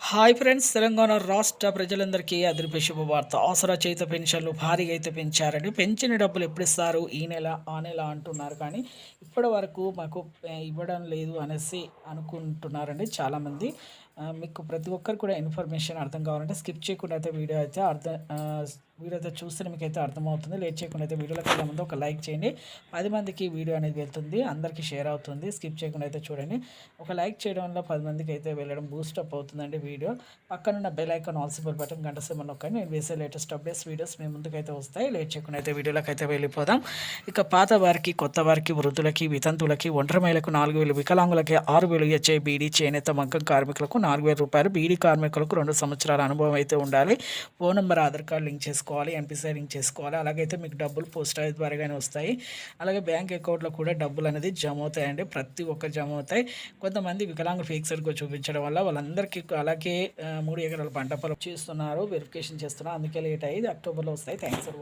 Hi friends, Telangana రాష్ట్ర ప్రజలందరికీ అదిరిపే శుభవార్త. ఆసరా చేత పెన్షన్లు భారీగా అయితే పెంచారండి. పెంచిన డబ్బులు ఎప్పుడు ఇస్తారు, ఈ నెల ఆ నెల అంటున్నారు, కానీ ఇప్పటి వరకు మాకు ఇవ్వడం లేదు అనేసి అనుకుంటున్నారండి చాలామంది. మీకు ప్రతి ఒక్కరు కూడా ఇన్ఫర్మేషన్ అర్థం కావాలంటే స్కిప్ చేయకుండా అయితే వీడియో అయితే చూస్తే మీకైతే అర్థమవుతుంది. లేట్ చేయకుండా అయితే వీడియోలోకి వెళ్ళే ముందు ఒక లైక్ చేయండి. 10 మందికి వీడియో అనేది వెళ్తుంది, అందరికీ షేర్ అవుతుంది. స్కిప్ చేయకుండా అయితే చూడండి. ఒక లైక్ చేయడం వల్ల 10 మందికి అయితే వెళ్ళడం బూస్టప్ అవుతుందండి వీడియో. పక్కనున్న bell icon all symbol button గంట సింబల్ నొక్కండి. నేను వేసే లేటెస్ట్ అప్డేట్స్ వీడియోస్ మీ ముందుకైతే వస్తాయి. లేట్ చేయకుండా అయితే వీడియోలోకి అయితే వెళ్ళిపోదాం. ఇక పాత వారికి, కొత్త వారికి, వృద్ధులకి, వితంతులకి, ఒంటరి మహిళలకు 4,000, వికలాంగులకి 6,000 ఇచ్చే బీడీ, చేనేత, మగ్గం కార్మికులకు 4,000 రూపాయలు. బీడీ కార్మికులకు 2 సంవత్సరాల అనుభవం అయితే ఉండాలి. Phone number, Aadhaar card link చేసుకోవాలి, ఎన్పిసిఐ లింక్ చేసుకోవాలి. అలాగైతే మీకు డబ్బులు పోస్ట్ ఆఫీస్ ద్వారాగానే వస్తాయి. అలాగే బ్యాంక్ అకౌంట్లో కూడా డబ్బులు అనేది జమ అవుతాయండి. ప్రతి ఒక్క జమ అవుతాయి. కొంతమంది వికలాంగులు ఫేక్ సర్టిఫికేట్ చూపించడం వల్ల వాళ్ళందరికీ అలాగే 3 ఎకరాల పంట పొలం చేస్తున్నారు, వెరిఫికేషన్ చేస్తున్నారు. అందుకే లేట్ అయ్యి అక్టోబర్లో వస్తాయి. Thanks for